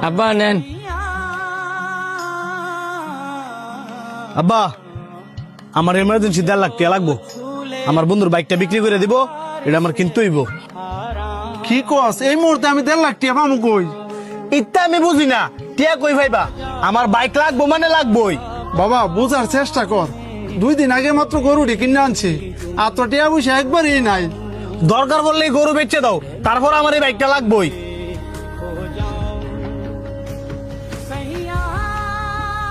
আব্বা নেন। আব্বা আমার এমার্জেন্সি 1.5 লাখ টাকা লাগবো। আমার বন্ধুর বাইকটা বিক্রি করে দিব, এটা আমার কিনতে হইব। কি কস এই মুহূর্তে আমি 1.5 লাখ টাকা পাবো কই? ইত্যা আমি বুঝি না, টিয়া কই ভাইবা? আমার বাইক লাগবো মানে লাগবোই। বাবা বোঝার চেষ্টা কর, 2 দিন আগে মাত্র গরুটি কিনে আনছি, আর তো টিয়া পয়সা একবারই নাই। দরকার বললেই গরু বেচে দাও, তারপর আমার এই বাইকটা লাগবোই।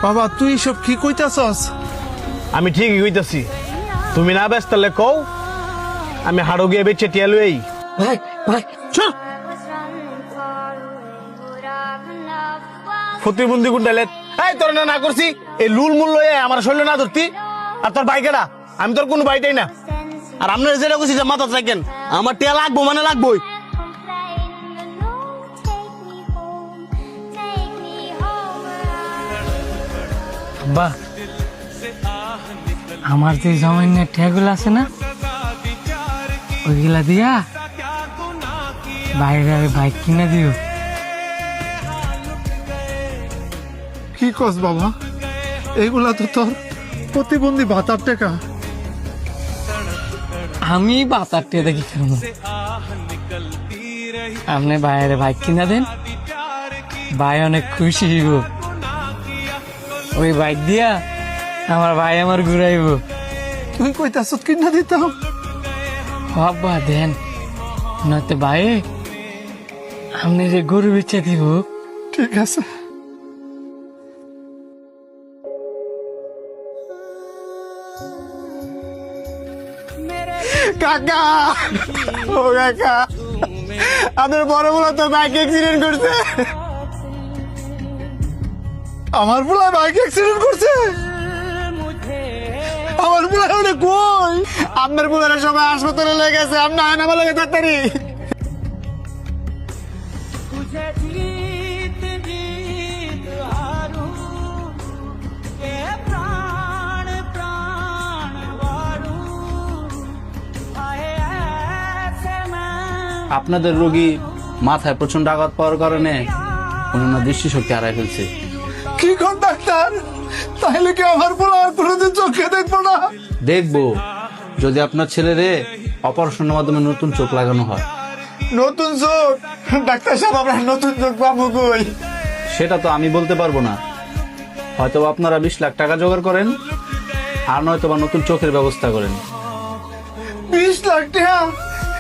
বাবা তুই সব কি কইতাছস? আমি ঠিকই কইতাছি, তুমি না ব্যস্ত তাহলে কও, আমি হাড়ো গিয়ে বেচে টিয়া লই। ভাই ভাই চল প্রতিবন্ধী গুন্ডালে এই তোর না করছি এই লুল মূল লয়ে আমার শরীর না ধরতি, আর তোর বাইকেরা আমি তোর কোনো বাইটাই না। আর আপনার যেটা কইছি যে মাথা রাখেন, আমার টিয়া লাগবো মানে লাগবোই। আব্বা আমার যে সামান্য ঠেগুলো আছে না, ওইগুলা দিয়া বাইরে বাইক কিনে দিও। কি কস বাবা, এইগুলা তো তোর প্রতিবন্ধী ভাতার টাকা। আমি বাতারটে দেখি কেন আপনি বাইরে বাইক কিনা দেন, ভাই অনেক খুশি হইব। ওই বাইক দিয়া আমার ভাই আমার ঘুরাইব। তুই কইতাছ কিনা দিতাম? বাবা দেন, নয়তো ভাই আপনি যে গরু বেচে দিব। ঠিক আছে। কাকা, ও কাকা, আপনার বড় বড় তো বাইক অ্যাক্সিডেন্ট করছে। আমার পোলা বাইক অ্যাক্সিডেন্ট করছে? আমার পোলা ওটা কই? আপনার পোলারা সবাই হাসপাতালে লেগে গেছে, আপনি আয়না আমার লেগে তাড়াতাড়ি। আপনাদের রোগী মাথায় প্রচন্ড আঘাত পাওয়ার কারণে ওনার দৃষ্টিশক্তি হারাই ফেলছে। কি কোন ডাক্তার, তাহলে কি আমার পোলা আর কোনোদিন চোখে দেখবো না? দেখবো যদি আপনার ছেলেরে অপারেশনের মাধ্যমে নতুন চোখ লাগানো হয়। নতুন চোখ? ডাক্তার সাহেব আমরা নতুন চোখ পাবো কই? সেটা তো আমি বলতে পারবো না, হয়তো আপনারা 20 লাখ টাকা জোগাড় করেন, আর নয়তো বা নতুন চোখের ব্যবস্থা করেন। 20 লাখ টাকা?